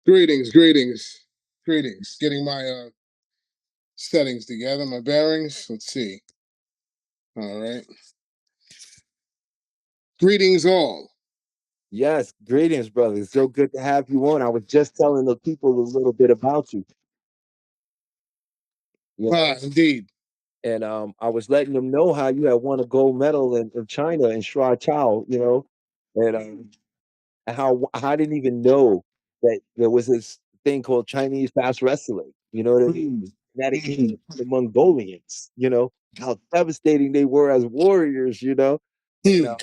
Greetings, greetings, greetings. Getting my settings together, my bearings. Let's see. All right. Greetings, all. Yes, greetings, brother. It's so good to have you on. I was just telling the people a little bit about you, you Ah, know, indeed. and I was letting them know how you had won a gold medal in China in Shuai Chao, and how I didn't even know that there was this thing called Chinese fast wrestling. You know what I mean? Mm, That it came mhm, from the Mongolians. How devastating they were as warriors. And mm. I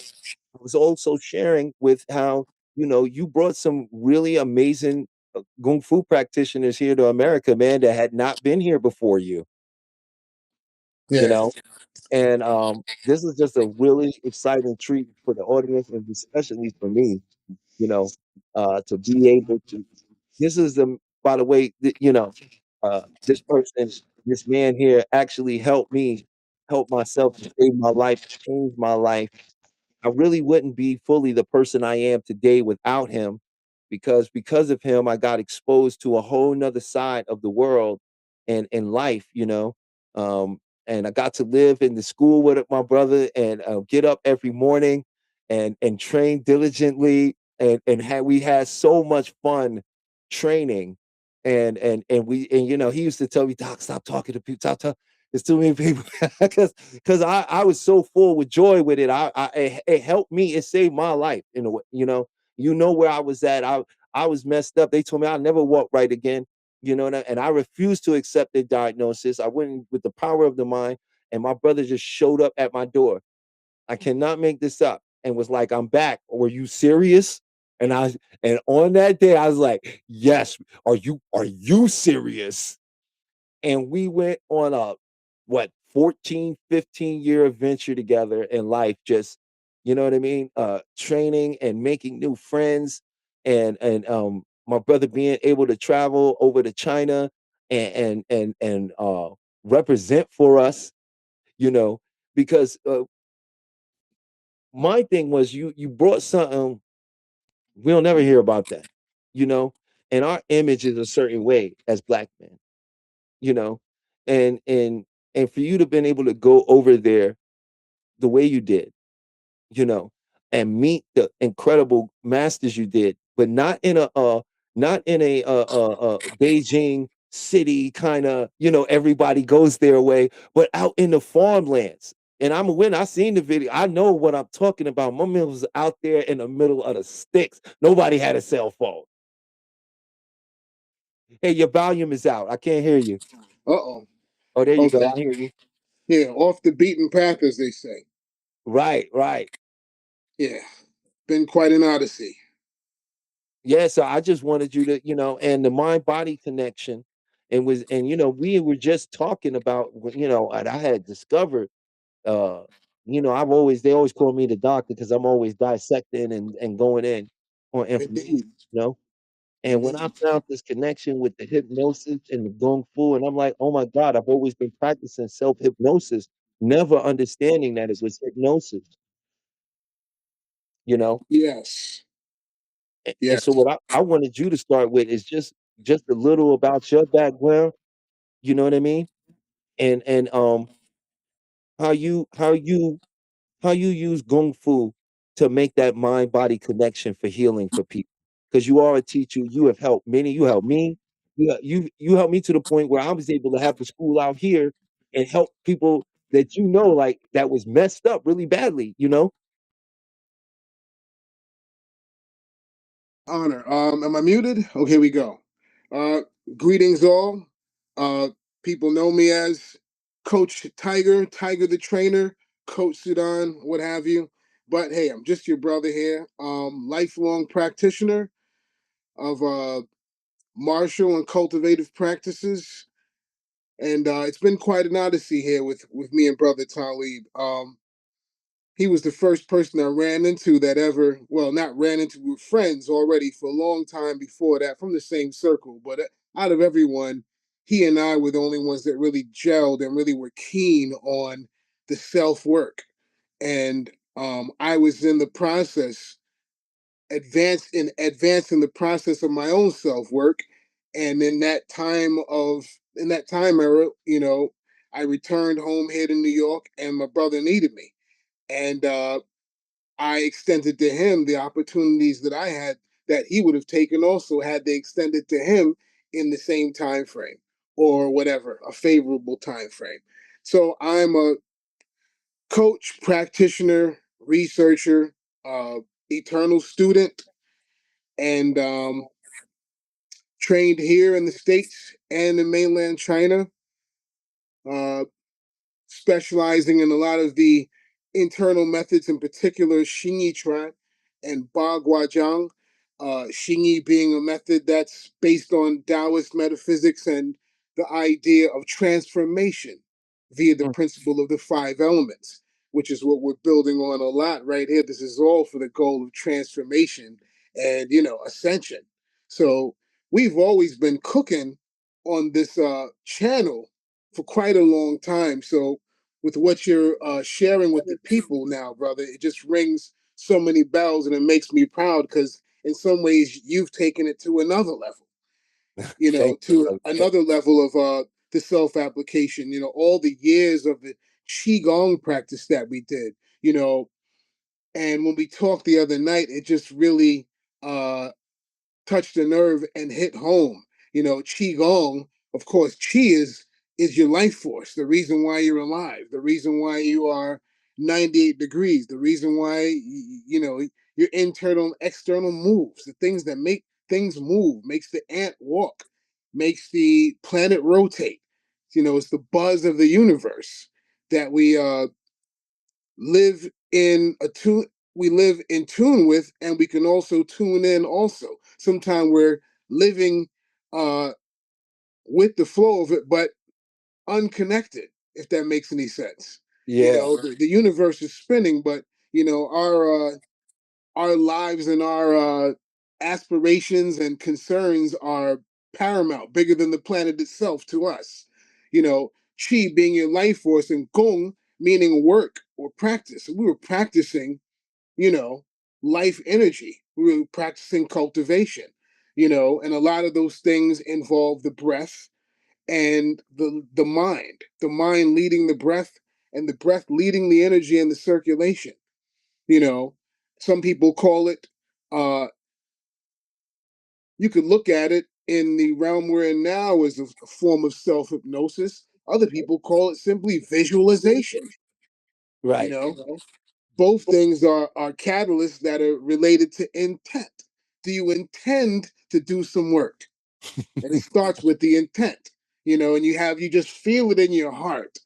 was also sharing with how, you brought some really amazing Kung Fu practitioners here to America, man, that had not been here before you Yeah. know? And this is just a really exciting treat for the audience and especially for me, to be able to. This is the, by the way, this person, this man here actually helped me help myself to save my life, change my life. I really wouldn't be fully the person I am today without him because of him I got exposed to a whole nother side of the world and life, um, and I got to live in the school with my brother and get up every morning and train diligently and we had so much fun training and he used to tell me, Doc, stop talking to people, stop. There's too many people because I was so full with joy with it. It helped me. It saved my life in a way. Where I was at. I was messed up. They told me I'll never walk right again. And I refused to accept the diagnosis. I went with the power of the mind, and my brother just showed up at my door. I cannot make this up, and was like, "I'm back. Were you serious?" And on that day, I was like, "Yes. Are you serious?" And we went on a what 14, 15-year adventure together in life, just you know what I mean, training and making new friends, and my brother being able to travel over to China and represent for us, you know because my thing was you brought something we'll never hear about that, you know and our image is a certain way as black men, you know, and and and for you to been able to go over there the way you did, you know, and meet the incredible masters you did, but not in a Beijing city kind of, everybody goes their way, but out in the farmlands. And when I seen the video, I know what I'm talking about. My man was out there in the middle of the sticks. Nobody had a cell phone. Hey, your volume is out. I can't hear you. Uh oh. Oh, there you Okay. go. I hear you. Yeah, off the beaten path, as they say. Right, right. Yeah. Been quite an odyssey. Yeah, so I just wanted you to, and the mind body connection, and we were just talking about, and I had discovered, uh, they always call me the doctor because I'm always dissecting and going in on information, Indeed. you know. And when I Indeed. found this connection with the hypnosis and the Kung Fu, and I'm like, oh my God, I've always been practicing self hypnosis, never understanding that it was hypnosis, you know. Yes. And Yes. so what I wanted you to start with is just a little about your background, you know what I mean? And how you use Kung Fu to make that mind body connection for healing for people. Because you are a teacher, you have helped many, you helped me, you helped me to the point where I was able to have the school out here and help people that like that was messed up really badly, you know? Honor. Am I muted? Okay, we go. Uh, greetings, all. Uh, people know me as Coach Tiger, Tiger the trainer, Coach Sudan, what have you. But hey, I'm just your brother here. Lifelong practitioner of martial and cultivative practices, and it's been quite an odyssey here with me and brother Talib. He was the first person I ran into that ever, well, not ran into, we were friends already for a long time before that from the same circle. But out of everyone, he and I were the only ones that really gelled and really were keen on the self work. And I was in the process advancing the process of my own self work. And in that time era, I returned home here to New York, and my brother needed me, and I extended to him the opportunities that I had that he would have taken also had they extended to him in the same time frame or whatever, a favorable time frame. So I'm a coach, practitioner, researcher, uh, eternal student, and trained here in the States and in mainland China, uh, specializing in a lot of the internal methods, in particular Xingyi Chuan and Ba Guazhang. Xingyi being a method that's based on Taoist metaphysics and the idea of transformation via the Mm. principle of the five elements, which is what we're building on a lot right here. This is all for the goal of transformation and ascension. So we've always been cooking on this channel for quite a long time. So with what you're sharing with the people now, brother, it just rings so many bells, and it makes me proud because in some ways you've taken it to another level, Thank to you. another level of the self application. All the years of the qigong practice that we did, and when we talked the other night, it just really uh, touched a nerve and hit home. Qigong, of course, qi is your life force, the reason why you're alive, the reason why you are 98 degrees, the reason why your internal and external moves, the things that make things move, makes the ant walk, makes the planet rotate. It's the buzz of the universe that live in a tune we live in tune with, and we can also tune in also. Sometimes we're living uh with the flow of it, but unconnected, if that makes any sense. Yeah, The universe is spinning, but our lives and our aspirations and concerns are paramount, bigger than the planet itself to us. Chi being your life force, and gong meaning work or practice. So we were practicing, you know, life energy. We were practicing cultivation, and a lot of those things involve the breath and the mind leading the breath, and the breath leading the energy and the circulation. You know, some people call it, uh, you could look at it in the realm we're in now as a form of self hypnosis. Other people call it simply visualization. You right. know, both things are catalysts that are related to intent. Do you intend to do some work? And it starts with the intent, and you just feel it in your heart.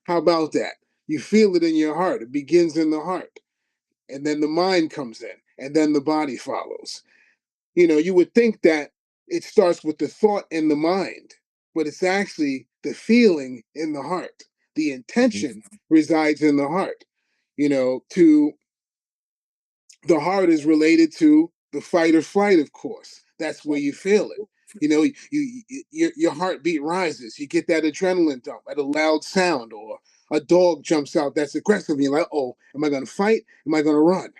How about that? You feel it in your heart. It begins in the heart, and then the mind comes in, and then the body follows. You would think that it starts with the thought in the mind, but it's actually the feeling in the heart. The Mm. intention resides in the heart. To the heart is related to the fight or flight, of course. That's where you feel it. Your heartbeat rises. You get that adrenaline dump at a loud sound, or a dog jumps out that's aggressive. And you're like, oh, am I going to fight? Am I going to run?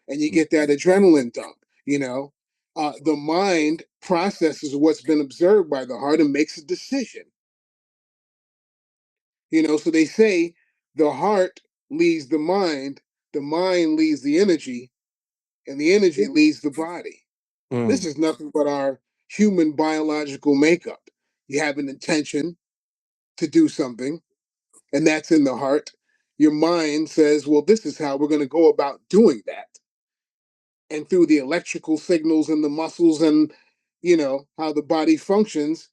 And you get that adrenaline dump. The mind processes what's been observed by the heart and makes a decision. So they say the heart leads the mind leads the energy, and the energy leads the body. This Mm. is nothing but our human biological makeup. You have an intention to do something, and that's in the heart. Your mind says, well, this is how we're going to go about doing that. And through the electrical signals and the muscles and, how the body functions,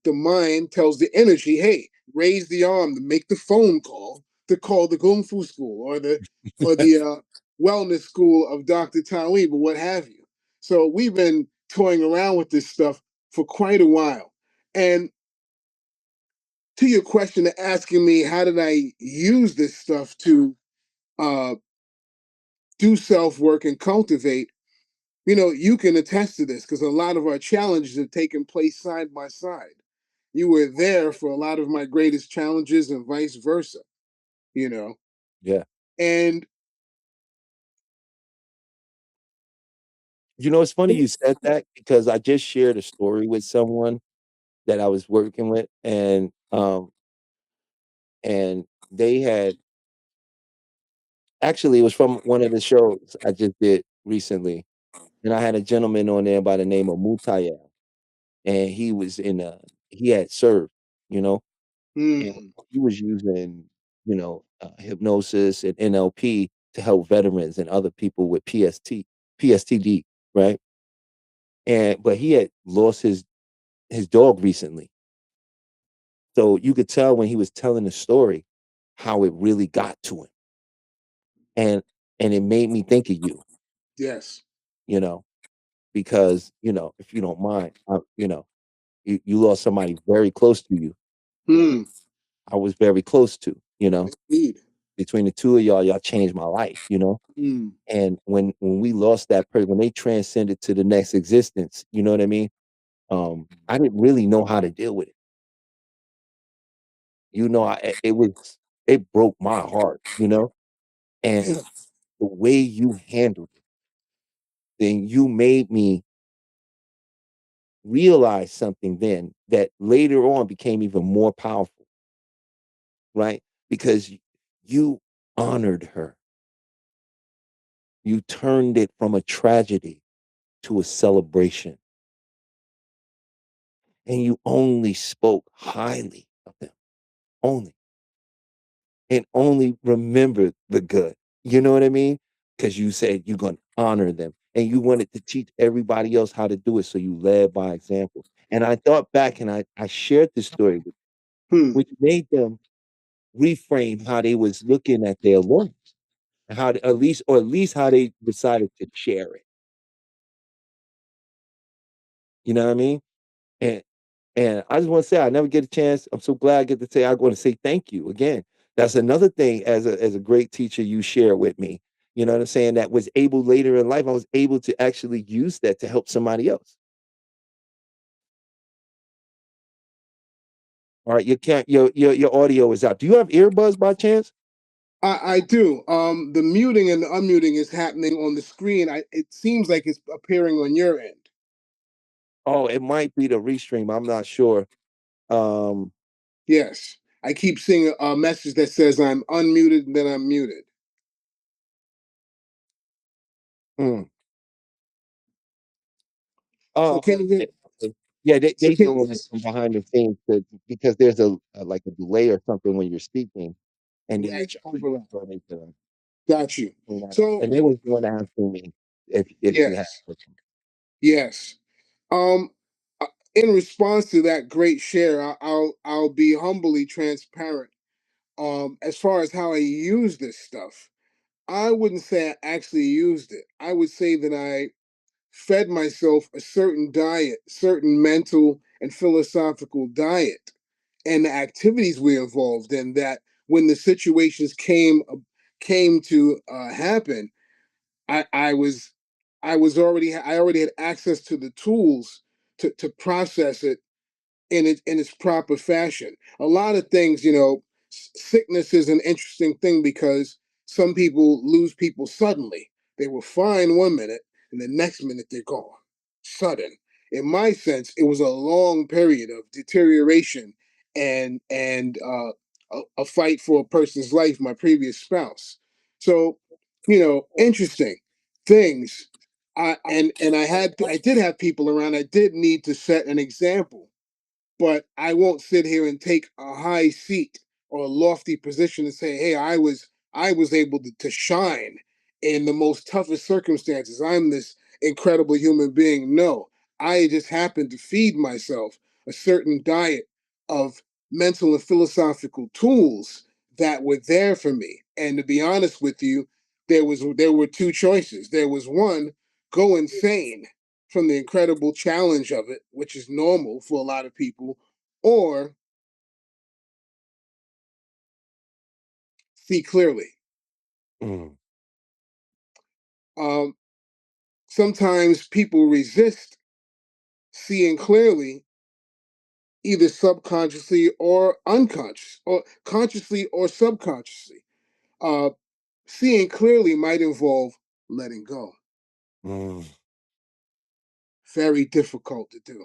the mind tells the energy, hey, raise the arm to make the phone call to call the kung fu school or the wellness school of Dr. Talib or what have you. So we've been toying around with this stuff for quite a while. And to your question of asking me how did I use this stuff to uh, do self work and cultivate, you can attest to this because a lot of our challenges have taken place side by side. You were there for a lot of my greatest challenges and vice versa, you know. Yeah. And You know, it's funny you said that because I just shared a story with someone that I was working with, and they had actually, it was from one of the shows I just did recently, and I had a gentleman on there by the name of Mutayel, and he had served, you know, and Mm, he was using, hypnosis and NLP to help veterans and other people with PSTD, right? But he had lost his dog recently. So you could tell when he was telling the story how it really got to him. And it made me think of you, yes. you know, because, if you don't mind, you lost somebody very close to you that Mm, I was very close to, indeed. between the two of y'all changed my life. Mm, And when we lost that person, when they transcended to the next existence, you know what I mean? I didn't really know how to deal with it. It broke my heart. And yeah. the way you handled it, then you made me realize something then that later on became even more powerful, right? Because you honored her. You turned it from a tragedy to a celebration. And you only spoke highly of them. Only. And only remembered the good. You know what I mean? Because you said you're going to honor them. And you wanted to teach everybody else how to do it. So you led by example. And I thought back and I shared this story with Hmm. which made them reframe how they was looking at their loans, and how to, at least how they decided to share it. You know what I mean? And I just want to say I never get a chance. I'm so glad I get to say I want to say thank you again. That's another thing as a great teacher you share with me. You know what I'm saying? That was able later in life, I was able to actually use that to help somebody else. All right, your audio is out. Do you have earbuds by chance? I do. The muting and the unmuting is happening on the screen. It seems like it's appearing on your end. Oh, it might be the restream. I'm not sure. Um, Yes. I keep seeing a message that says I'm unmuted and then I'm muted. mm. So Oh, can you okay, okay. Yeah, so they can doing it from behind the scenes because there's like a delay or something when you're speaking, and then right, it's overlap. going into them. Got you. Clean that up. So And they was doing that to me if you have yes. Yes. Um uh, in response to that great share, I'll be humbly transparent. As far as how I use this stuff, I wouldn't say I actually used it. I would say that I fed myself a certain diet, certain mental and philosophical diet, and the activities we involved in. That when the situations came to happen, I was I already had access to the tools to process it in its proper fashion. A lot of things, sickness is an interesting thing because some people lose people suddenly. They were fine one minute, and the next minute they're gone. Sudden. In my sense, it was a long period of deterioration and a fight for a person's life. My previous spouse. So, interesting things. I did have people around. I did need to set an example, but I won't sit here and take a high seat or a lofty position and say, "Hey, I was able to shine in the most toughest circumstances. I'm this incredible human being." No, I just happened to feed myself a certain diet of mental and philosophical tools that were there for me. And to be honest with you, there were two choices. There was one, go insane from the incredible challenge of it, which is normal for a lot of people, or see clearly. Mm, Um, Sometimes people resist seeing clearly, either subconsciously or unconscious, or consciously or subconsciously. Uh, Seeing clearly might involve letting go. mm. very difficult to do.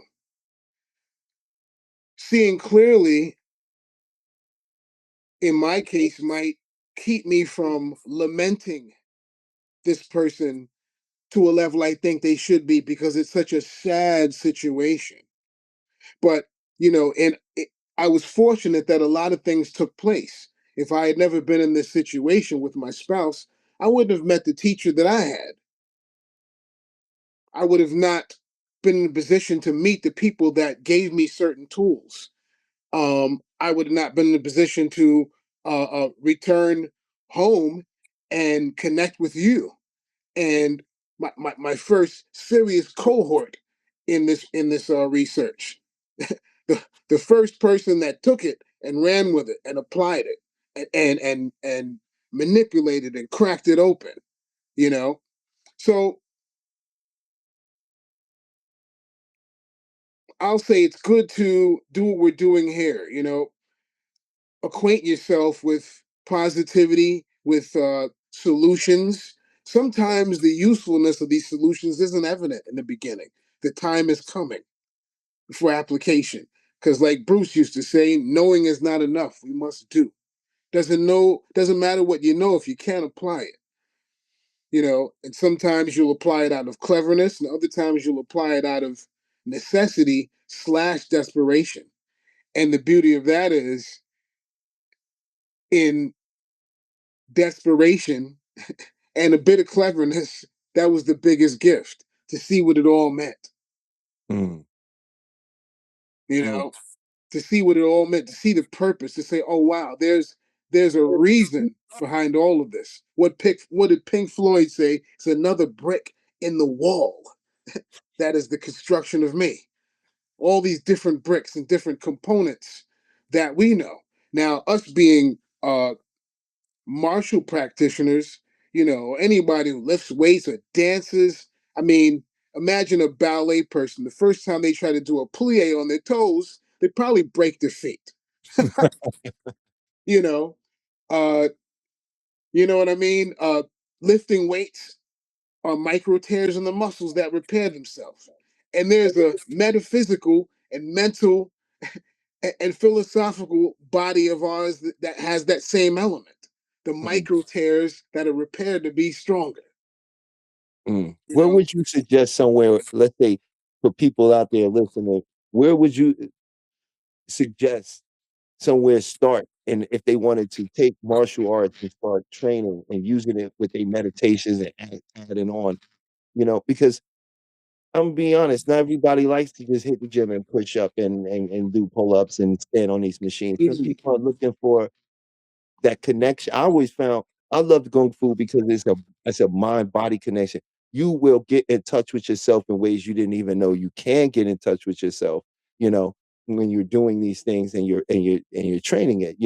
Seeing clearly, in my case, might keep me from lamenting this person to a level I think they should be because it's such a sad situation. But, and I was fortunate that a lot of things took place. If I had never been in this situation with my spouse, I wouldn't have met the teacher that I had. I would have not been in a position to meet the people that gave me certain tools. I would have not been in a position to return home and connect with you. And my first serious cohort in this research, the first person that took it and ran with it and applied it and manipulated and cracked it open, you know. So I'll say it's good to do what we're doing here, acquaint yourself with positivity, with solutions. Sometimes the usefulness of these solutions isn't evident in the beginning. The time is coming for application. Because, like Bruce used to say, knowing is not enough. We must do. Doesn't matter what you know if you can't apply it. And sometimes you'll apply it out of cleverness, and other times you'll apply it out of necessity/desperation. And the beauty of that is, in desperation and a bit of cleverness, that was the biggest gift, to see what it all meant. Mm. You know, to see what it all meant, to see the purpose, to say, "Oh wow, there's a reason behind all of this." What did Pink Floyd say? It's another brick in the wall. That is the construction of me. All these different bricks and different components that we know. Now, us being martial practitioners, anybody who lifts weights or dances. I mean, imagine a ballet person. The first time they try to do a plie on their toes, they probably break their feet. you know, uh, you know what I mean? Lifting weights are micro tears in the muscles that repair themselves. And there's a metaphysical and mental and philosophical body of ours that has that same element. The Mm. micro tears that are repaired to be stronger. Mm. You Where know, would you suggest somewhere, let's say, for people out there listening, where would you suggest somewhere start? And if they wanted to take martial arts and start training and using it with their meditations and adding on, because I'm gonna be honest, not everybody likes to just hit the gym and push up and do pull-ups and stand on these machines. Some Mhm. people are looking for that connection. I always found I love Kung Fu because it's a mind-body connection. You will get in touch with yourself in ways you didn't even know you can get in touch with yourself, you know, when you're doing these things and you're training it.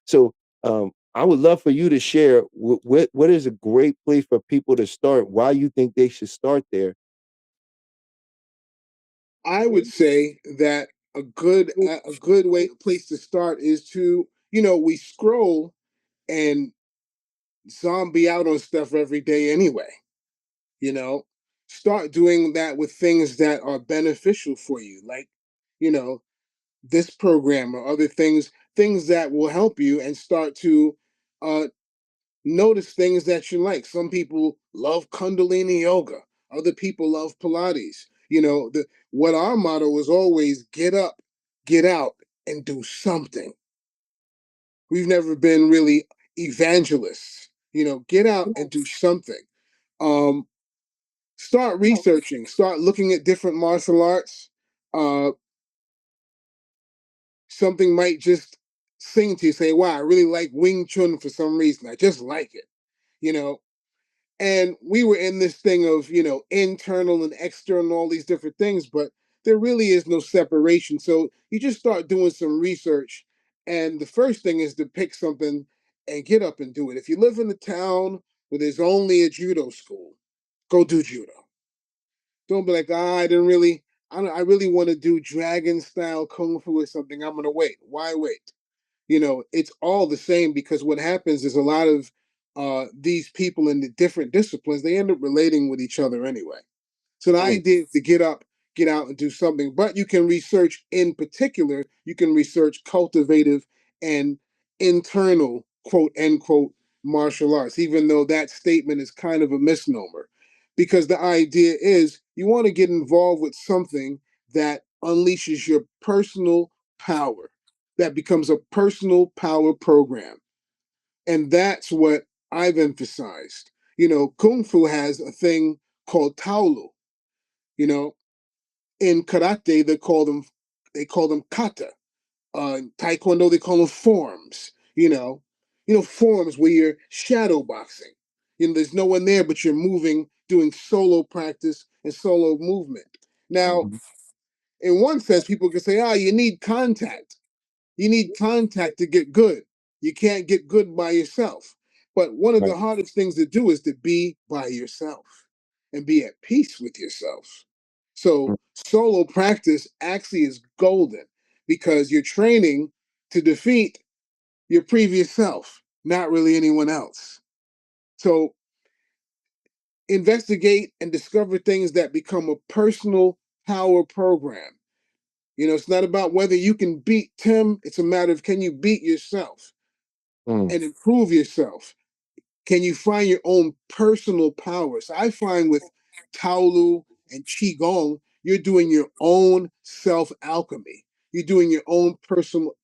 So I would love for you to share what is a great place for people to start, why you think they should start there. I would say that a good way place to start is to, we scroll and zombie out on stuff every day anyway. You know, start doing that with things that are beneficial for you, like, you know, this program or other things that will help you, and start to uh, notice things that you like. Some people love Kundalini yoga. Other people love Pilates. What our motto is always: get up, get out, and do something. We've never been really evangelists. Get out and do something. Um, Start researching. Start looking at different martial arts. Uh, Something might just sing to you. Say, "Wow, I really like Wing Chun for some reason. I just like it." You know, and we were in this thing of internal and external, all these different things, but there really is no separation. So you just start doing some research, and the first thing is to pick something and get up and do it. If you live in a town where there's only a judo school, go do judo. Don't be like, I didn't really, I really want to do dragon style kung fu or something. I'm gonna wait. Why wait? It's all the same, because what happens is a lot of these people in the different disciplines, they end up relating with each other anyway. So the Mm, idea is to get up, get out and do something. But you can research, in particular, you can research cultivative and internal, quote unquote, martial arts, even though that statement is kind of a misnomer. Because the idea is you want to get involved with something that unleashes your personal power, that becomes a personal power program. And that's what I've emphasized. Kung Fu has a thing called Taolu. You know, in karate they call them kata. In Taekwondo they call them forms. Forms where you're shadow boxing. There's no one there, but you're moving, doing solo practice and solo movement. Now, Mhm. in one sense, people can say, you need contact. You need contact to get good. You can't get good by yourself. But one of Right. the hardest things to do is to be by yourself and be at peace with yourself. Mm, So solo practice actually is golden because you're training to defeat your previous self, not really anyone else. So investigate and discover things that become a personal power program. It's not about whether you can beat Tim, it's a matter of can you beat yourself mm, and improve yourself? Can you find your own personal power? So I find with Taolu and Qigong, you're doing your own self alchemy. You're doing your own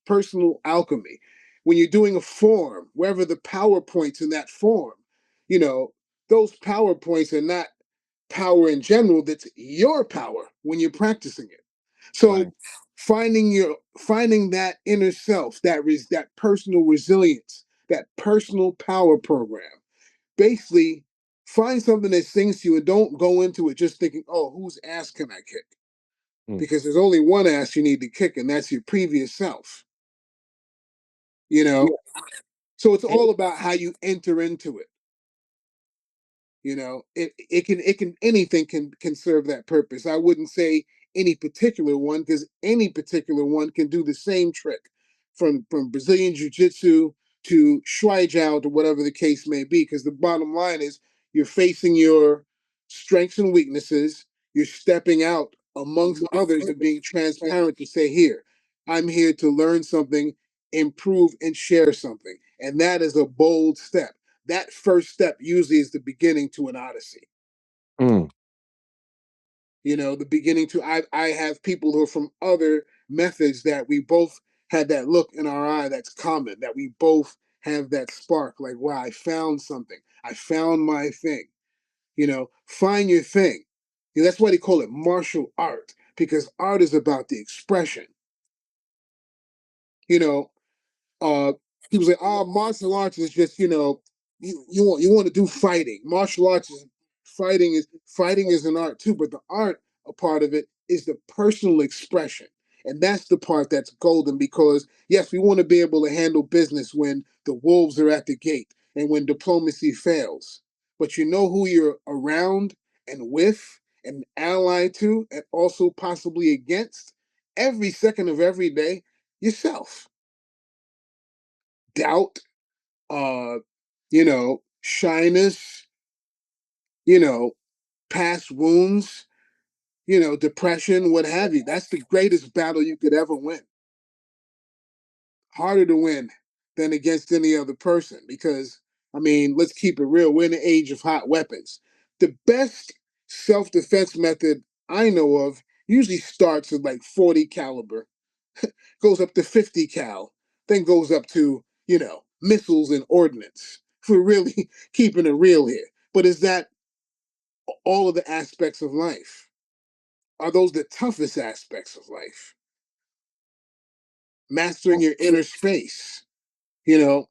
personal alchemy. When you're doing a form, wherever the power points in that form, you know, those power points are not power in general, that's your power when you're practicing it. right. So finding that inner self, that personal resilience, that personal power program. Basically, find something that sings to you and don't go into it just thinking, oh, whose ass can I kick? Mm. Because there's only one ass you need to kick, and that's your previous self. You Yeah. know? So it's And, all about how you enter into it. It can anything can serve that purpose. I wouldn't say any particular one because any particular one can do the same trick, from Brazilian jiu-jitsu to shuai jiao to whatever the case may be, because the bottom line is you're facing your strengths and weaknesses, you're stepping out amongst others and being transparent to say, here, I'm here to learn something, improve, and share something. And that is a bold step. That first step usually is the beginning to an odyssey. mm, The beginning to I have people who are from other methods that we both had that look in our eye that's common, that we both have that spark, like, wow, I found something. I found my thing. Find your thing. That's why they call it martial art, because art is about the expression. You know, uh People say, martial arts is just, you want to do fighting. Martial arts is fighting is an art too, but the art, a part of it, is the personal expression. And that's the part that's golden, because yes, we want to be able to handle business when the wolves are at the gate and when diplomacy fails. But you know who you're around and with and allied to and also possibly against every second of every day? Yourself. Doubt, shyness, you know, past wounds, depression, what have you. That's the greatest battle you could ever win. Harder to win than against any other person because, I mean, let's keep it real. We're in the age of hot weapons. The best self defense method I know of usually starts at like 40 caliber, goes up to 50 cal, then goes up to, missiles and ordnance. We're really keeping it real here. But is that all of the aspects of life? Are those the toughest aspects of life? Mastering your inner space. You know,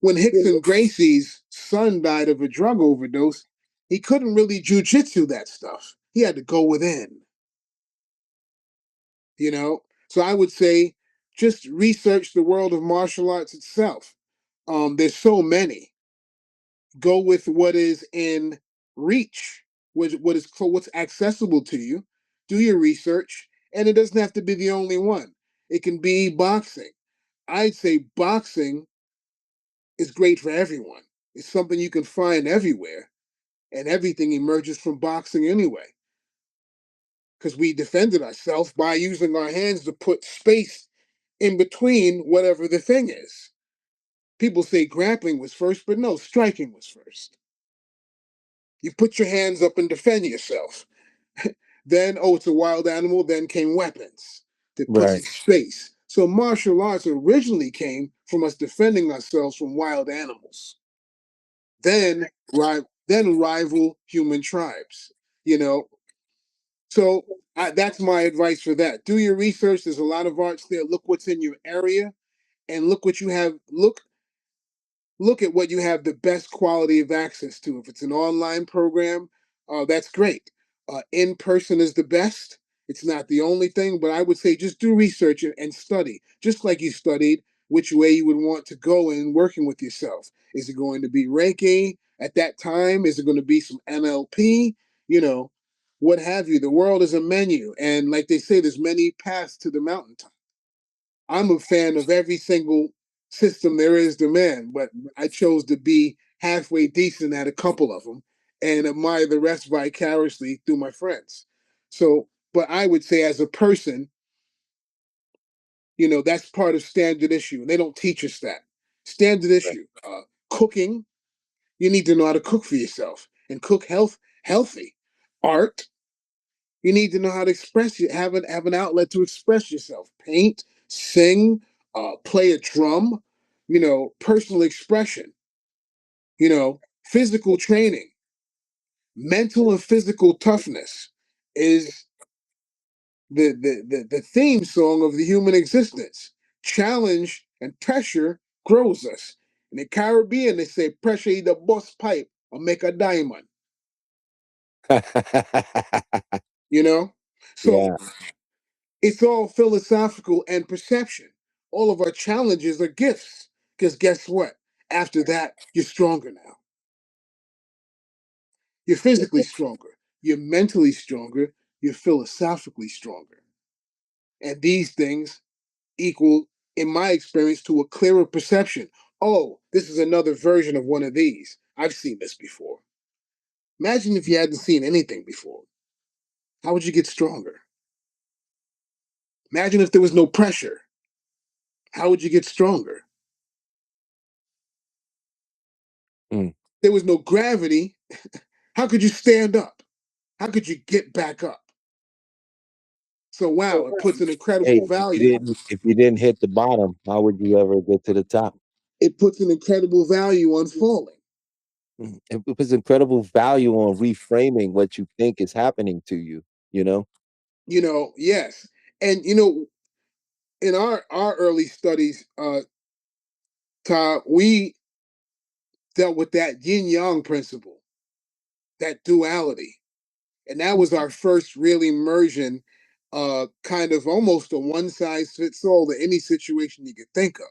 when Hickson Gracie's son died of a drug overdose, he couldn't really jujitsu that stuff. He had to go within, you know? So I would say just research the world of martial arts itself. There's so many. Go with what is in reach, what's accessible to you. Do your research, and it doesn't have to be the only one. It can be boxing. I'd say boxing is great for everyone. It's something you can find everywhere, and everything emerges from boxing anyway. because we defended ourselves by using our hands to put space in between whatever the thing is. People say grappling was first, but no, striking was first. You put your hands up and defend yourself. Then, oh, it's a wild animal, then came weapons to put Right. some space. So martial arts originally came from us defending ourselves from wild animals. Then, then rival human tribes. You know, so that's my advice for that. Do your research. There's a lot of arts there. Look what's in your area, and look what you have. Look at what you have the best quality of access to. If it's an online program, that's great. In person is the best. It's not the only thing, but I would say just do research and study, just like you studied which way you would want to go in working with yourself. Is it going to be Reiki at that time? Is it going to be some NLP? You know, what have you. The world is a menu. And like they say, there's many paths to the mountaintop. I'm a fan of every single system there is to man, but I chose to be halfway decent at a couple of them and admire the rest vicariously through my friends. So, but I would say as a person, that's part of standard issue. And they don't teach us that. Standard Right. issue. Cooking, you need to know how to cook for yourself and cook healthy. Art, you need to know how to express you, have an outlet to express yourself. Paint, sing, play a drum, personal expression, physical training, mental and physical toughness is the theme song of the human existence. Challenge and pressure grows us. In the Caribbean, they say pressure either bust pipe or make a diamond, you know? So Yeah. it's all philosophical and perception. All of our challenges are gifts. Because guess what? After that, you're stronger now. You're physically stronger. You're mentally stronger. You're philosophically stronger. And these things equal, in my experience, to a clearer perception. Oh, this is another version of one of these. I've seen this before. Imagine if you hadn't seen anything before. How would you get stronger? Imagine if there was no pressure. How would you get stronger? Mm. There was no gravity. How could you stand up? How could you get back up? So wow, it puts an Hey, incredible value. if you didn't hit the bottom, how would you ever get to the top? It puts an incredible value on falling. It puts incredible value on reframing what you think is happening to you, you know? Yes. And in our early studies, Todd, we dealt with that yin yang principle, that duality. And that was our first real immersion, kind of almost a one size fits all to any situation you could think of.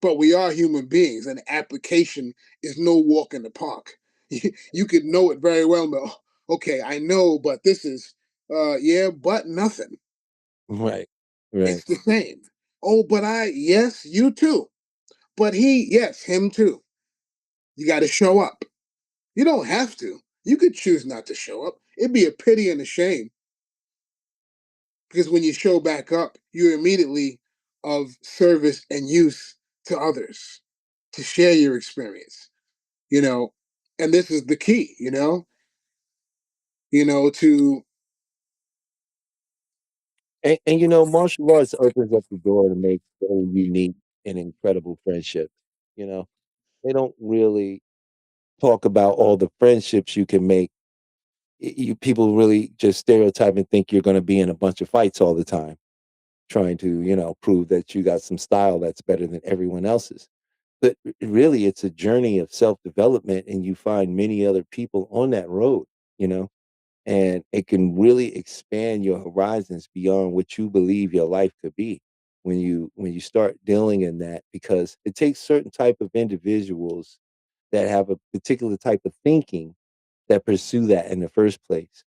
But we are human beings, and application is no walk in the park. You could know it very well. But okay, I know, but this is, yeah, but nothing. Right. Right. It's the same. Oh, but yes, you too. But yes, him too. You got to show up. You don't have to. You could choose not to show up. It'd be a pity and a shame because when you show back up, you're immediately of service and use to others to share your experience, you know. And this is the key, to Martial arts opens up the door to make very unique and incredible friendships. You know, they don't really talk about all the friendships you can make. You people really just stereotype and think you're going to be in a bunch of fights all the time, trying to prove that you got some style that's better than everyone else's. But really, it's a journey of self development, and you find many other people on that road. You know, and it can really expand your horizons beyond what you believe your life could be when you start dealing in that, because it takes certain type of individuals that have a particular type of thinking that pursue that in the first place,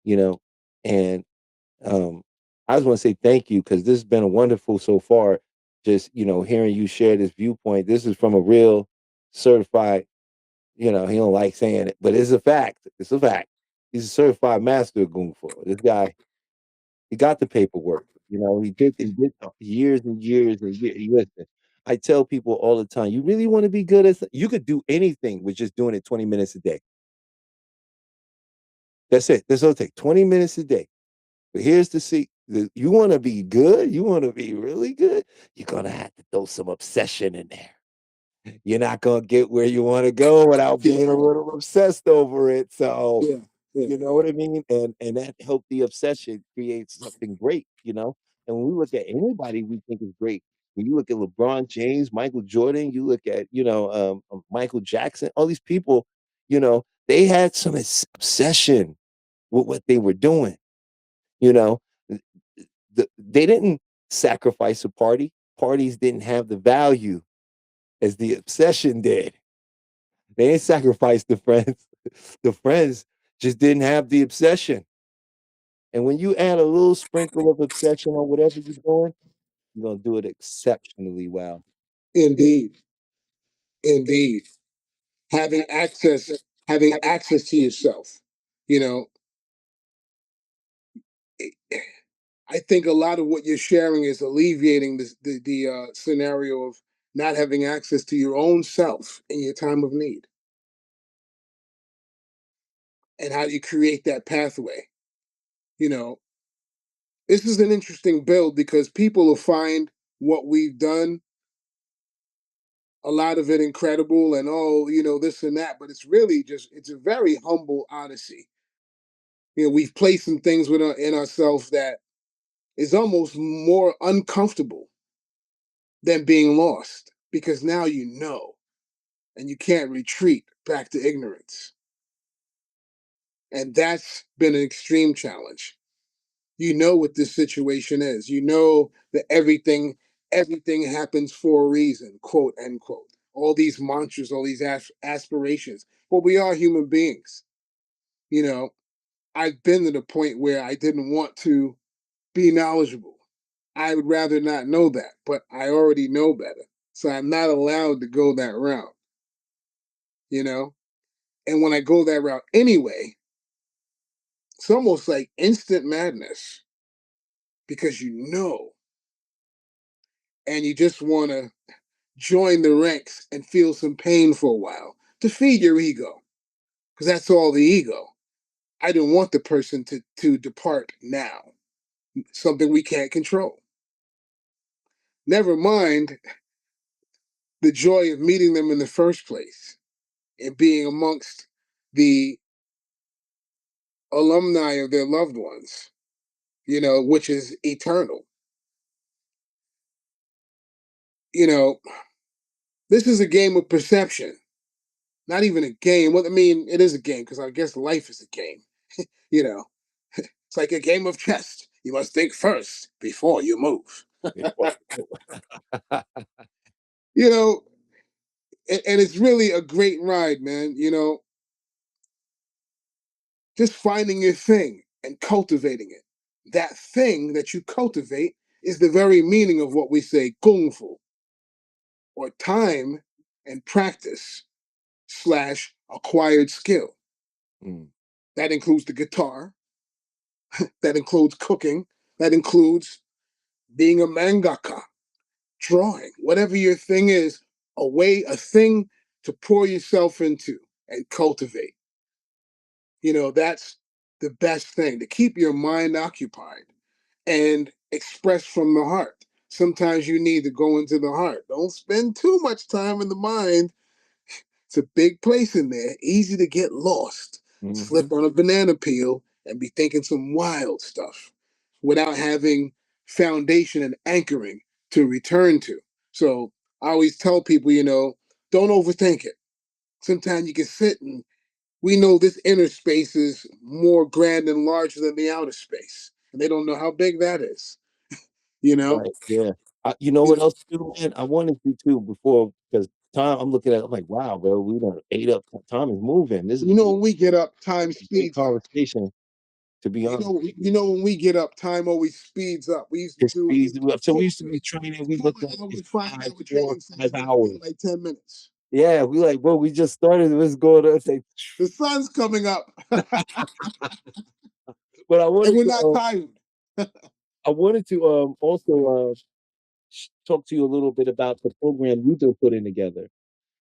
you know and I just want to say thank you, because this has been a wonderful so far, just hearing you share this viewpoint. This is from a real certified, he don't like saying it, but it's a fact. It's a fact. He's a certified master of Kung Fu. This guy, He got the paperwork. He did years and years and years. Listen, I tell people all the time, you really want to be good at you could do anything with just doing it 20 minutes a day. That's it. That's all it takes. 20 minutes a day. But here's the see. You want to be good, you want to be really good, you're gonna have to throw some obsession in there. You're not gonna get where you want to go without Yeah, being a little obsessed over it. So, yeah, yeah. you know what I mean? And that healthy obsession creates something great, you know. And when we look at anybody we think is great, when you look at LeBron James, Michael Jordan, you look at Michael Jackson, all these people, they had some obsession with what they were doing. You know, they didn't sacrifice a party. Parties didn't have the value as the obsession did. They didn't sacrifice the friends. The friends just didn't have the obsession. And when you add a little sprinkle of obsession on whatever you're doing, you're gonna do it exceptionally well. Indeed, indeed. Having access, having access to yourself. You know, I think a lot of what you're sharing is alleviating the scenario of not having access to your own self in your time of need. And how do you create that pathway? You know, this is an interesting build because people will find what we've done, a lot of it incredible and oh, this and that, but it's really just, it's a very humble odyssey. We've placed some things in ourselves that is almost more uncomfortable than being lost because now you know and you can't retreat back to ignorance. And that's been an extreme challenge. You know what this situation is. You know that everything happens for a reason, quote unquote. All these mantras, all these aspirations. But we are human beings. You know, I've been to the point where I didn't want to be knowledgeable. I would rather not know that, but I already know better. So I'm not allowed to go that route, you know? And when I go that route anyway, it's almost like instant madness because you know, and you just want to join the ranks and feel some pain for a while to feed your ego because that's all the ego. I don't want the person to depart now, something we can't control. Never mind the joy of meeting them in the first place and being amongst the alumni of their loved ones, which is eternal. You know, this is a game of perception, not even a game. Well, I mean, it is a game because I guess life is a game. You know, it's like a game of chess. You must think first before you move. You know, and it's really a great ride, man. Just finding your thing and cultivating it. That thing that you cultivate is the very meaning of what we say kung fu, or time and practice slash acquired skill. Mm. That includes the guitar, that includes cooking, that includes being a mangaka, drawing, whatever your thing is, a thing to pour yourself into and cultivate. That's the best thing to keep your mind occupied and express from the heart. Sometimes you need to go into the heart. Don't spend too much time in the mind. It's a big place in there, easy to get lost, Hmm. slip on a banana peel, and be thinking some wild stuff without having foundation and anchoring to return to. So I always tell people, don't overthink it. Sometimes you can sit and we know this inner space is more grand and larger than the outer space. And they don't know how big that is, you know? Right. Yeah. You know You what know, else too, man? I wanted to too before because time I'm looking at it, I'm like, wow, bro, we done ate up. Time is moving. This is when we get up, time a great speeds up. conversation, to be honest. When we get up, time always speeds up. We used to It do speeds it up. So we four, used to be training, we looked at 4 hour, it 5 hour 4 training five sessions that feel hours. like 10 minutes. Yeah, we like, bro, we just started. Let's go to say, The sun's coming up but I want and to we're not go. tired. I wanted to also talk to you a little bit about the program you've been putting together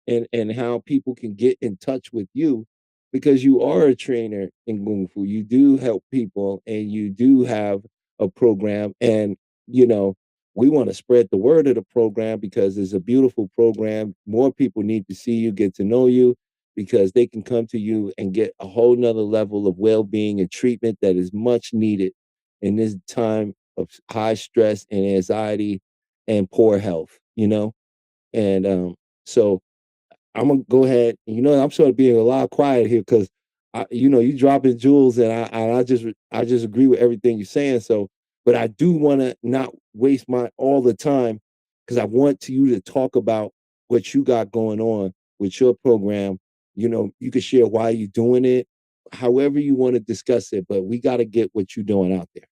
and how people can get in touch with you because you are a trainer in Kung Fu. You do help people and you do have a program. And, you know, we want to spread the word of the program because it's a beautiful program. More people need to see you, get to know you because they can come to you and get a whole nother level of well-being and treatment that is much needed in this time of high stress and anxiety and poor health, you know? And so I'm gonna go ahead. I'm sort of being a lot quiet here because you dropping jewels, and I just agree with everything you're saying. So, but I do want to not waste my all the time because I want you to talk about what you got going on with your program. You can share why you're doing it, however you want to discuss it. But we got to get what you're doing out there.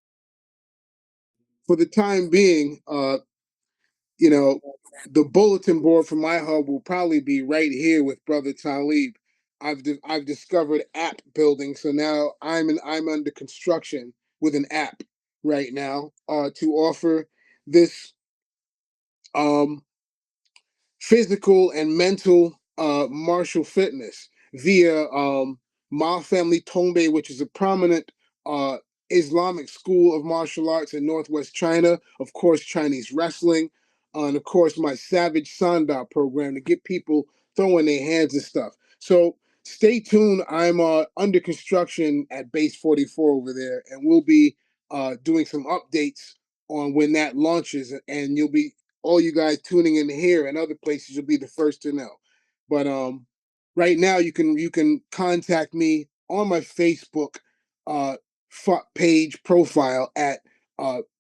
For the time being, you know, the bulletin board for my hub will probably be right here with Brother Talib. I've discovered app building, so now I'm under construction with an app right now to offer this um physical and mental martial fitness via Ma Family Tongbe, which is a prominent uh, Islamic school of martial arts in Northwest China. Of course, Chinese wrestling, and of course, my Savage Sanda program to get people throwing their hands and stuff. So stay tuned. I'm under construction at Base 44 over there, and we'll be doing some updates on when that launches, and you'll be all you guys tuning in here and other places, you'll be the first to know. But right now you can contact me on my Facebook uh page profile at BRONZTIGA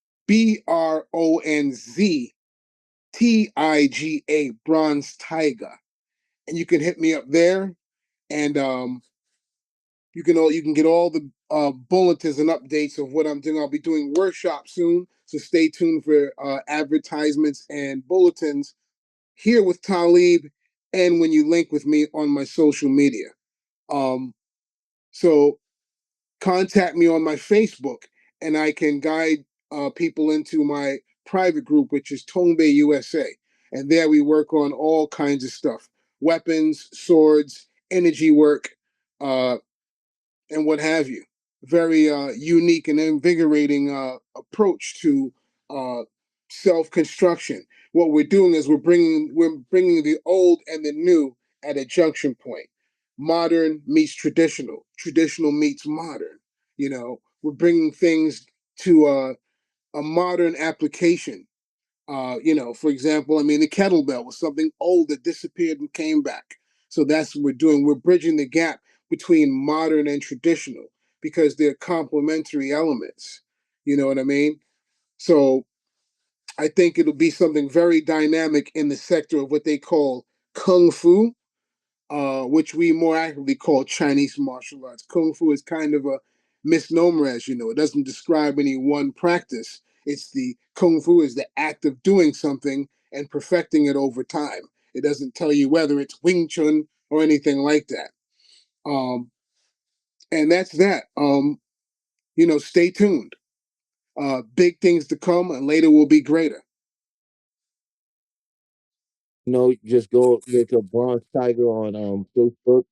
Bronze Tiger, and you can hit me up there, and you can get all the bulletins and updates of what I'm doing. I'll be doing workshops soon, so stay tuned for advertisements and bulletins here with Talib, and when you link with me on my social media. Um, so contact me on my Facebook, and I can guide people into my private group, which is Tongbe USA. And there we work on all kinds of stuff: weapons, swords, energy work, uh, and what have you. Very unique and invigorating approach to uh, self construction. What we're doing is we're bringing the old and the new at a junction point. Modern meets traditional. Traditional meets modern. We're bringing things to a modern application. For example, I mean, the kettlebell was something old that disappeared and came back. So that's what we're doing. We're bridging the gap between modern and traditional because they're complementary elements. You know what I mean? So I think it'll be something very dynamic in the sector of what they call kung fu, which we more accurately call Chinese martial arts. Kung Fu is kind of a misnomer, as you know. It doesn't describe any one practice. It's the Kung Fu is the act of doing something and perfecting it over time. It doesn't tell you whether it's Wing Chun or anything like that. Um, and that's that. Stay tuned. Big things to come, and later will be greater. Just go look up Bronze Tiger on Facebook.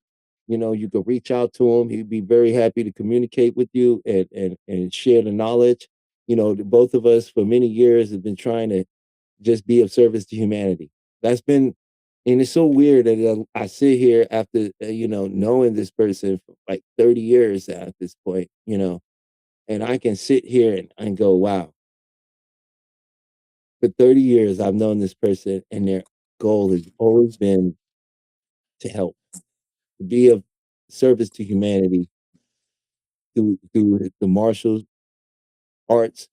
You can reach out to him. He'd be very happy to communicate with you and share the knowledge. Both of us for many years have been trying to just be of service to humanity. That's been, and it's so weird that I sit here after knowing this person for like 30 years at this point, and I can sit here and go, wow, for 30 years I've known this person, and their goal has always been to help, to be of service to humanity through the martial arts,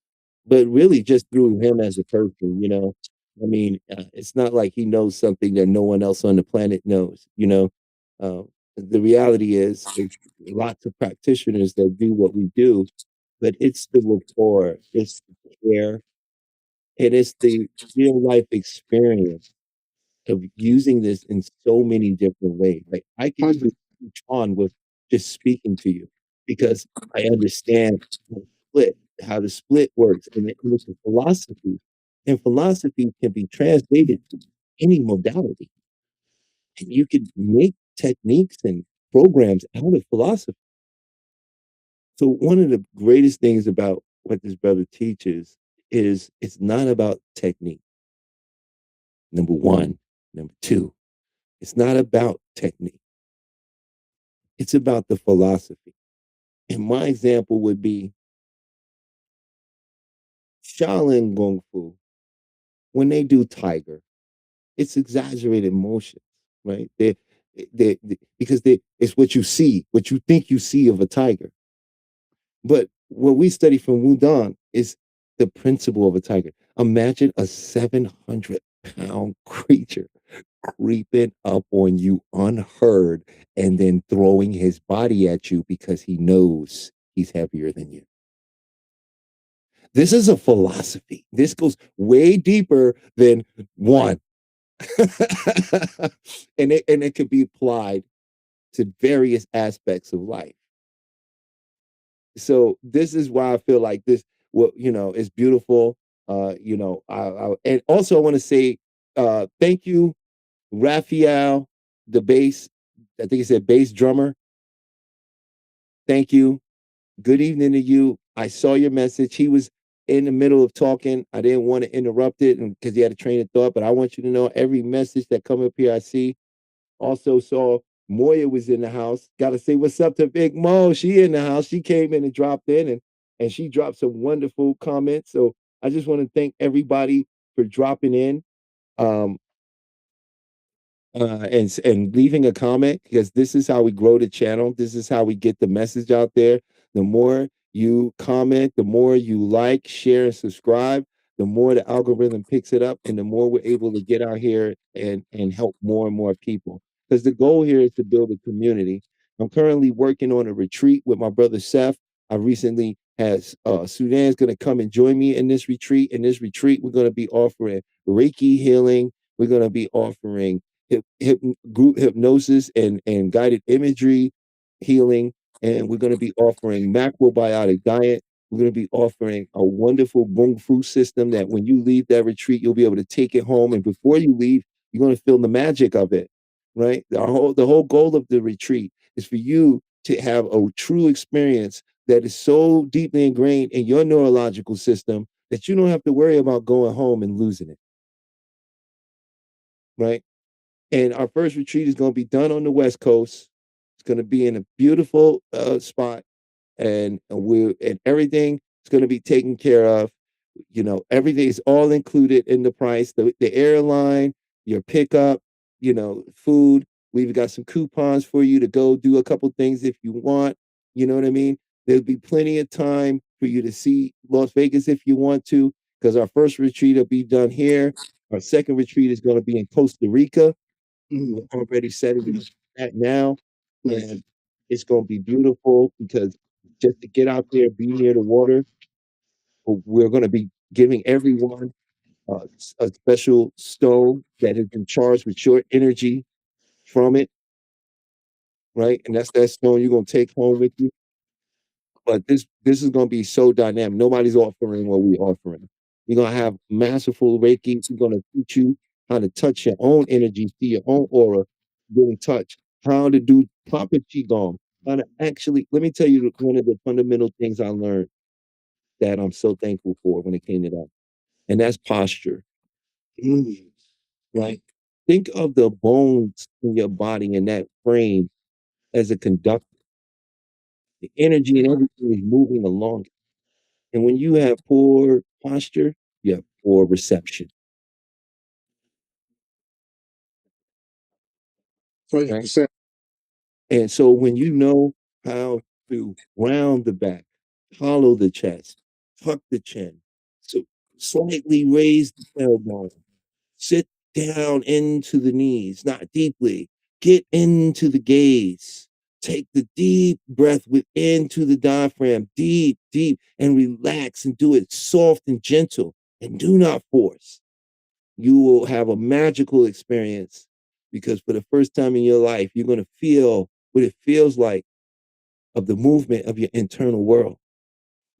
but really just through him as a person. I mean, it's not like he knows something that no one else on the planet knows. The reality is there's lots of practitioners that do what we do, but it's the rapport, it's the care, and it's the real life experience of using this in so many different ways. Like I can even teach on with just speaking to you because I understand the split. how the split works, and it's a philosophy. And philosophy can be translated to any modality. And you can make techniques and programs out of philosophy. So one of the greatest things about what this brother teaches is it's not about technique. Number one. Number two, it's not about technique. It's about the philosophy. And my example would be Shaolin Kung Fu. When they do Tiger, it's exaggerated motion, right? Because it's what you see, what you think you see of a tiger. But what we study from Wudang is the principle of a tiger. Imagine a 700-pound creature creeping up on you unheard and then throwing his body at you because he knows he's heavier than you. This is a philosophy. This goes way deeper than one. And it could be applied to various aspects of life. So this is why I feel like this, what is beautiful. And also I want to say thank you, Raphael, the bass. I think he said bass drummer. Thank you. Good evening to you. I saw your message. He was in the middle of talking. I didn't want to interrupt it because he had a train of thought. But I want you to know every message that come up here, I see. Also saw Moya was in the house. Got to say what's up to Big Mo. She in the house. She came in and dropped in, and she dropped some wonderful comments. So I just want to thank everybody for dropping in. Um, and leaving a comment, because this is how we grow the channel. This is how we get the message out there. The more you comment, the more you like, share, and subscribe, the more the algorithm picks it up, and the more we're able to get out here and help more and more people. Because the goal here is to build a community. I'm currently working on a retreat with my brother Seth. I recently has Sudan's going to come and join me in this retreat. In this retreat, we're going to be offering Reiki healing. We're going to be offering group hypnosis and guided imagery healing. And we're going to be offering macrobiotic diet. We're going to be offering a wonderful Kung Fu system that when you leave that retreat, you'll be able to take it home. And before you leave, you're going to feel the magic of it, right? The whole goal of the retreat is for you to have a true experience that is so deeply ingrained in your neurological system that you don't have to worry about going home and losing it, right? And our first retreat is going to be done on the West Coast. It's going to be in a beautiful spot, and everything is going to be taken care of. Everything is all included in the price. The airline, your pickup, food. We've got some coupons for you to go do a couple things if you want. You know what I mean? There'll be plenty of time for you to see Las Vegas if you want to, because our first retreat will be done here. Our second retreat is going to be in Costa Rica. We're already setting that now, and it's going to be beautiful because just to get out there, be near the water, we're going to be giving everyone a special stone that has been charged with your energy from it, right? And that's that stone you're going to take home with you. But this is going to be so dynamic. Nobody's offering what we're offering. You're going to have masterful Reiki. We're going to teach you how to touch your own energy, see your own aura, get in touch, how to do proper Qigong, how to actually, let me tell you one of the fundamental things I learned that I'm so thankful for when it came to that. And that's posture, right? Think of the bones in your body and that frame as a conductor. The energy and everything is moving along. And when you have poor posture, you have poor reception, right? 100%. And so when you know how to round the back, hollow the chest, tuck the chin, so slightly raise the tailbone, sit down into the knees, not deeply, get into the gaze. Take the deep breath within to the diaphragm, deep, deep, and relax and do it soft and gentle and do not force. You will have a magical experience because for the first time in your life, you're going to feel what it feels like of the movement of your internal world.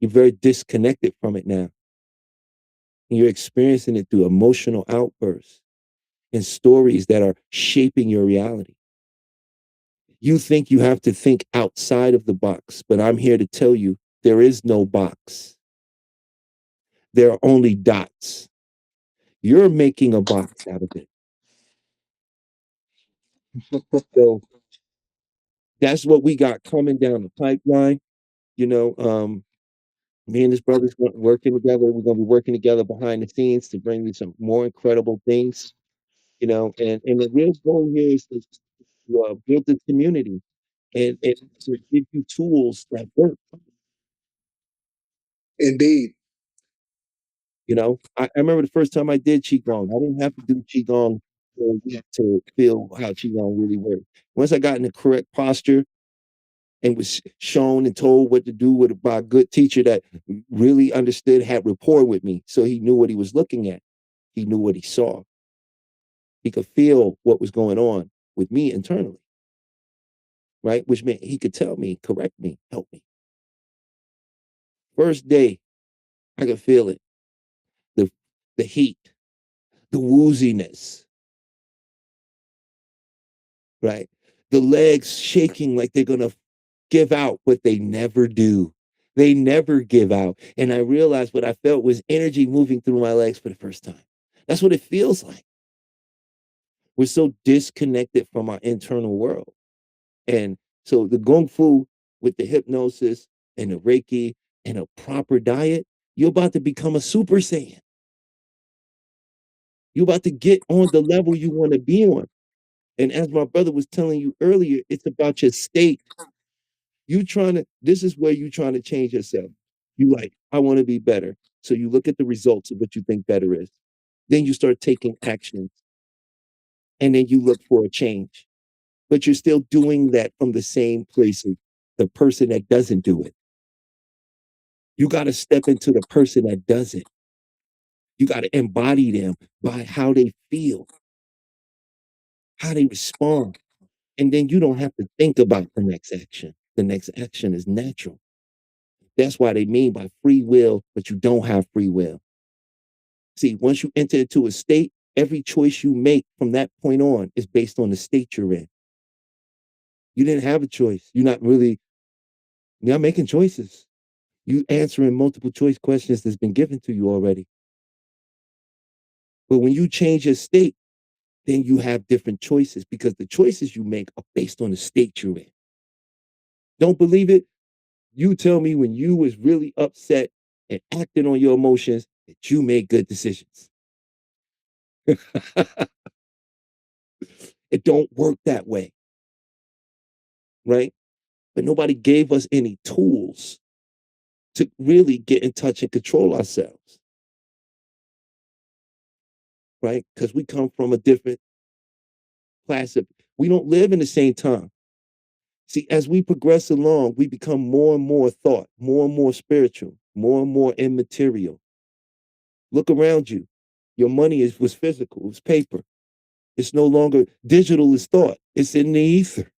You're very disconnected from it now. And you're experiencing it through emotional outbursts and stories that are shaping your reality. You think you have to think outside of the box, but I'm here to tell you there is no box. There are only dots. You're making a box out of it. So that's what we got coming down the pipeline. You know, me and his brothers working together. We're going to be working together behind the scenes to bring you some more incredible things. You know, and the real goal here is to build this community and to give you tools that work. Indeed. You know, I remember the first time I did qigong. I didn't have to do qigong for a week to feel how qigong really worked. Once I got in the correct posture and was shown and told what to do by a good teacher that really understood, had rapport with me, so he knew what he was looking at. He knew what he saw. He could feel what was going on with me internally, right? Which meant he could tell me, correct me, help me. First day, I could feel it. The the heat, the wooziness, right? The legs shaking like they're gonna give out, but they never do. They never give out. And I realized what I felt was energy moving through my legs for the first time. That's what it feels like. We're so disconnected from our internal world. And so the Kung Fu with the hypnosis and the Reiki and a proper diet, you're about to become a Super Saiyan. You're about to get on the level you want to be on. And as my brother was telling you earlier, it's about your state. This is where you trying to change yourself. You like, I want to be better. So you look at the results of what you think better is. Then you start taking actions and then you look for a change. But you're still doing that from the same place as the person that doesn't do it. You got to step into the person that does it. You got to embody them by how they feel, how they respond. And then you don't have to think about the next action. The next action is natural. That's why they mean by free will, but you don't have free will. See, once you enter into a state, every choice you make from that point on is based on the state you're in. You didn't have a choice. You're not making choices. You answering multiple choice questions that's been given to you already. But when you change your state, then you have different choices because the choices you make are based on the state you're in. Don't believe it? You tell me when you was really upset and acting on your emotions that you made good decisions. It don't work that way, right? But nobody gave us any tools to really get in touch and control ourselves, right? Because we come from a different class of, we don't live in the same time. See, as we progress along, we become more and more thought, more and more spiritual, more and more immaterial. Look around you. Your money was physical, it was paper. It's no longer digital is thought. It's in the ether.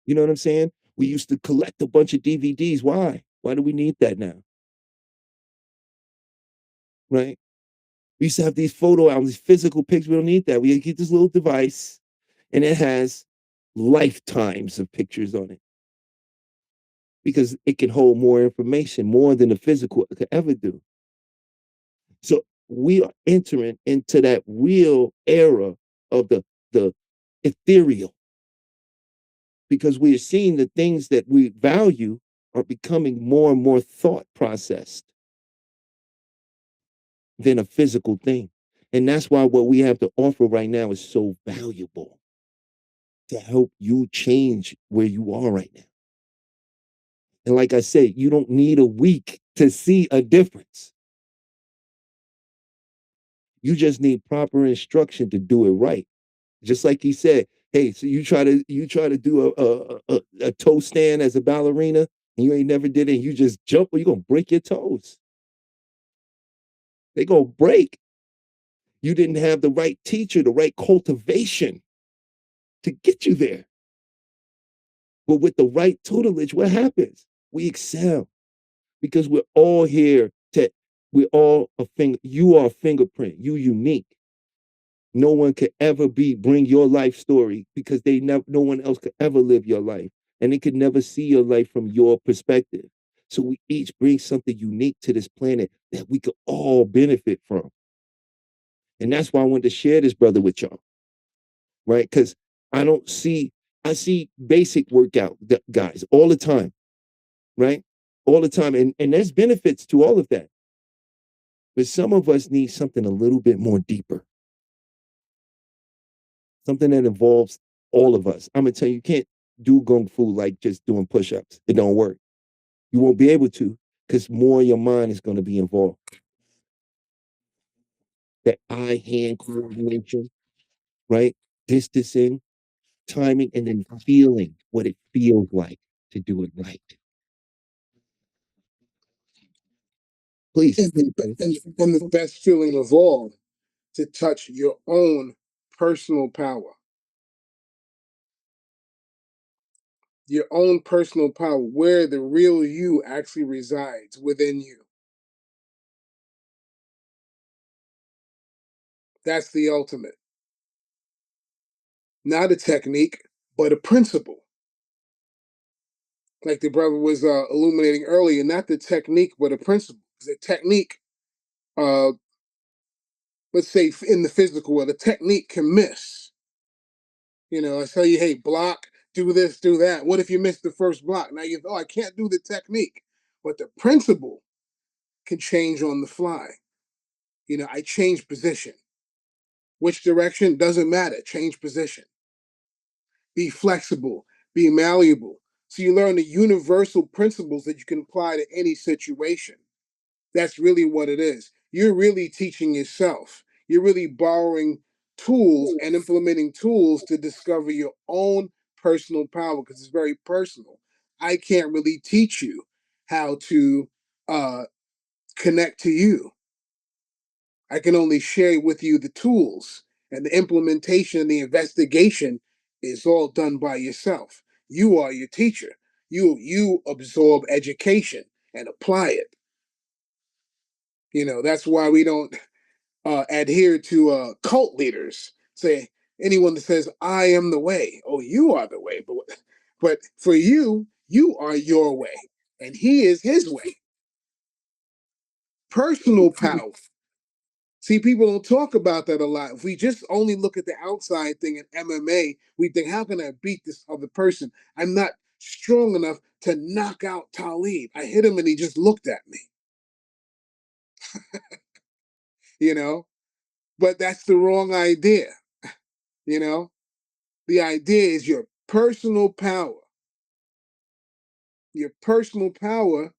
You know what I'm saying? We used to collect a bunch of DVDs. Why? Why do we need that now? Right? We used to have these photo albums, these physical pictures. We don't need that. We get this little device and it has lifetimes of pictures on it because it can hold more information, more than the physical could ever do. So we are entering into that real era of the ethereal because we are seeing the things that we value are becoming more and more thought processed than a physical thing. And that's why what we have to offer right now is so valuable to help you change where you are right now. And like I said, you don't need a week to see a difference. You just need proper instruction to do it right. Just like he said, hey, so you try to do a toe stand as a ballerina and you ain't never did it, and you just jump, or you're gonna break your toes. They gonna break. You didn't have the right teacher, the right cultivation to get you there. But with the right tutelage, what happens? We excel because we're all here to, we're all a finger, you are a fingerprint, you unique. No one could ever bring your life story because no one else could ever live your life. And they could never see your life from your perspective. So we each bring something unique to this planet that we could all benefit from. And that's why I wanted to share this, brother, with y'all, right? Because I don't see, I see basic workout guys all the time, right? All the time. And there's benefits to all of that. But some of us need something a little bit more deeper, something that involves all of us. I'm gonna tell you, you can't do kung fu like just doing push-ups. It don't work. You won't be able to because more of your mind is going to be involved. That eye-hand coordination, right? Distancing, timing, and then feeling what it feels like to do it right. Please. And the best feeling of all, to touch your own personal power. Your own personal power, where the real you actually resides within you. That's the ultimate. Not a technique, but a principle. Like the brother was illuminating earlier, not the technique, but a principle. The technique, uh, let's say in the physical world, a technique can miss. I tell you, hey, block, do this, do that. What if you miss the first block? Now oh, I can't do the technique. But the principle can change on the fly. I change position. Which direction? Doesn't matter. Change position. Be flexible, be malleable. So you learn the universal principles that you can apply to any situation. That's really what it is. You're really teaching yourself. You're really borrowing tools and implementing tools to discover your own personal power because it's very personal. I can't really teach you how to uh, connect to you. I can only share with you the tools, and the implementation and the investigation is all done by yourself. You are your teacher. You absorb education and apply it. That's why we don't adhere to cult leaders. Say anyone that says I am the way. Oh, you are the way, but for you, you are your way, and he is his way. Personal power. See, people don't talk about that a lot. If we just only look at the outside thing in MMA, we think, how can I beat this other person? I'm not strong enough to knock out Talib. I hit him and he just looked at me. you know? But that's the wrong idea. You know? The idea is your personal power. Your personal power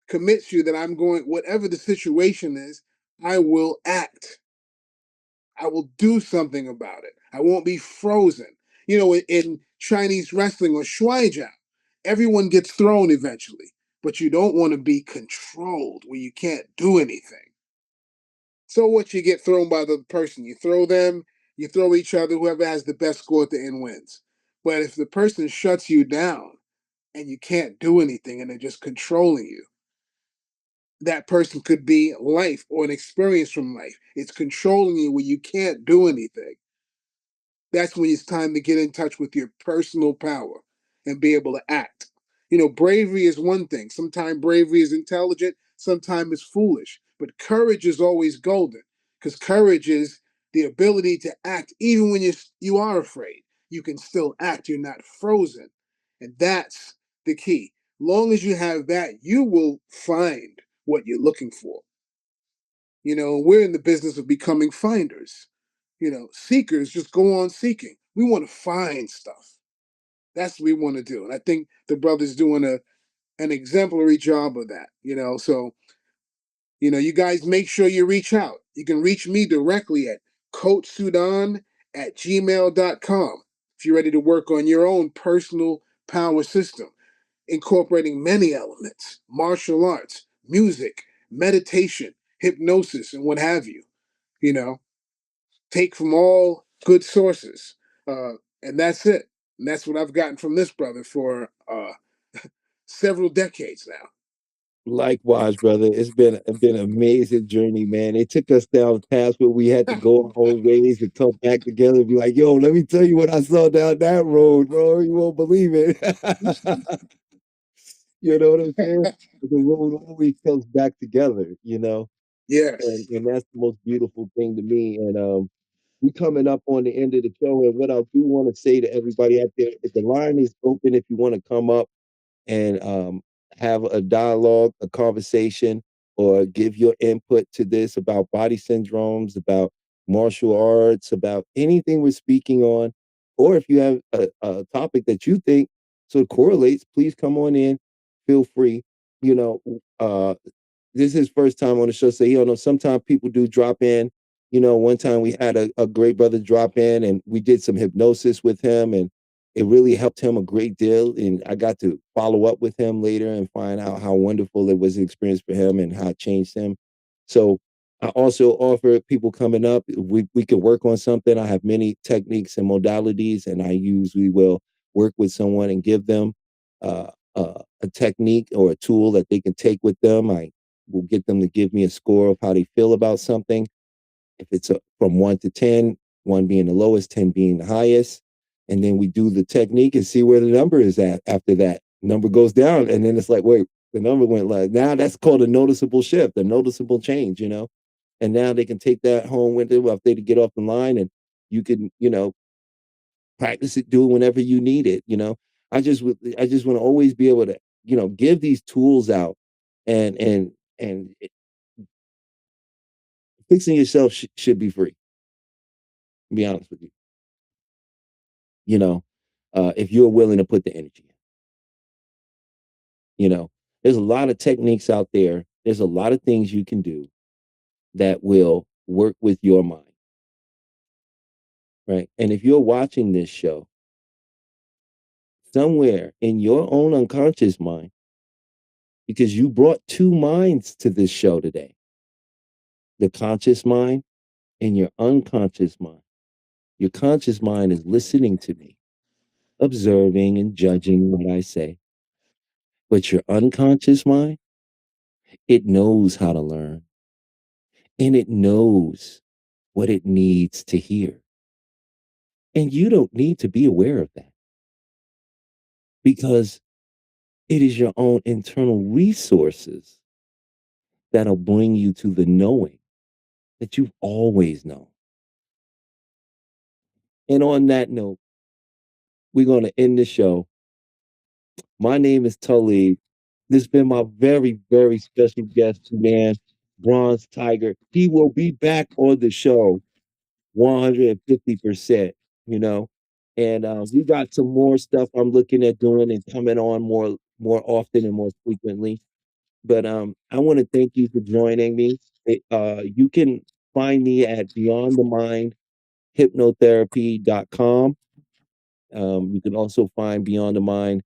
commits you that I'm going, whatever the situation is, I will act. I will do something about it. I won't be frozen. In Chinese wrestling or shuaijiao, everyone gets thrown eventually, but you don't want to be controlled where you can't do anything. So what, you get thrown by the person, you throw them, you throw each other, whoever has the best score at the end wins. But if the person shuts you down and you can't do anything and they're just controlling you, that person could be life or an experience from life. It's controlling you where you can't do anything. That's when it's time to get in touch with your personal power and be able to act. Bravery is one thing. Sometimes bravery is intelligent, sometimes it's foolish. But courage is always golden because courage is the ability to act even when you are afraid. You can still act. You're not frozen. And that's the key. Long as you have that, you will find what you're looking for. We're in the business of becoming finders. Seekers just go on seeking. We want to find stuff. That's what we want to do. And I think the brother's doing an exemplary job of that. So, you guys make sure you reach out. You can reach me directly at coachsudan@gmail.com if you're ready to work on your own personal power system, incorporating many elements: martial arts, music, meditation, hypnosis, and what have you. You know, take from all good sources. And that's it. And that's what I've gotten from this brother for several decades now. Likewise, brother. It's been an amazing journey, man. It took us down a path where we had to go our own ways and come back together and be like, yo, let me tell you what I saw down that road, bro. You won't believe it. You know what I'm saying? The road always comes back together, you know? Yes. And that's the most beautiful thing to me. And we coming up on the end of the show. And what I do want to say to everybody out there, if the line is open, if you want to come up and have a dialogue, a conversation, or give your input to this about body syndromes, about martial arts, about anything we're speaking on, or if you have a topic that you think sort of correlates, please come on in. Feel free. You know, this is his first time on the show, so you don't know. Sometimes people do drop in. You know, one time we had a great brother drop in, and we did some hypnosis with him, and it really helped him a great deal. And I got to follow up with him later and find out how wonderful it was an experience for him and how it changed him. So I also offer people coming up, we can work on something. I have many techniques and modalities, and I usually will work with someone and give them a technique or a tool that they can take with them. I will get them to give me a score of how they feel about something. If it's from 1 to 10, 1 being the lowest, 10 being the highest. And then we do the technique and see where the number is at after that. Number goes down. And then it's like, wait, the number went like, now that's called a noticeable shift, a noticeable change, you know? And now they can take that home with them if they to get off the line and you can, you know, practice it, do it whenever you need it, you know? I just want to always be able to, you know, give these tools out and fixing yourself should be free, to be honest with you. You know, if you're willing to put the energy in, you know, there's a lot of techniques out there. There's a lot of things you can do that will work with your mind, right? And if you're watching this show, somewhere in your own unconscious mind, because you brought two minds to this show today, the conscious mind and your unconscious mind. Your conscious mind is listening to me, observing and judging what I say. But your unconscious mind, it knows how to learn and it knows what it needs to hear. And you don't need to be aware of that because it is your own internal resources that'll bring you to the knowing that you've always known. And on that note, we're going to end the show. My name is Talib. This has been my very, very special guest, man, Bronze Tiger. He will be back on the show 150%, you know. And we got some more stuff I'm looking at doing and coming on more often and more frequently. But I want to thank you for joining me. You can find me at beyondthemindhypnotherapy.com. You can also find Beyond the Mind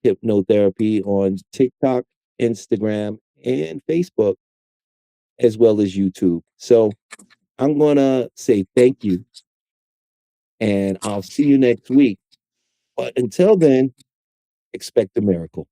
Hypnotherapy on TikTok, Instagram, and Facebook, as well as YouTube. So I'm going to say thank you, and I'll see you next week. But until then, expect a miracle.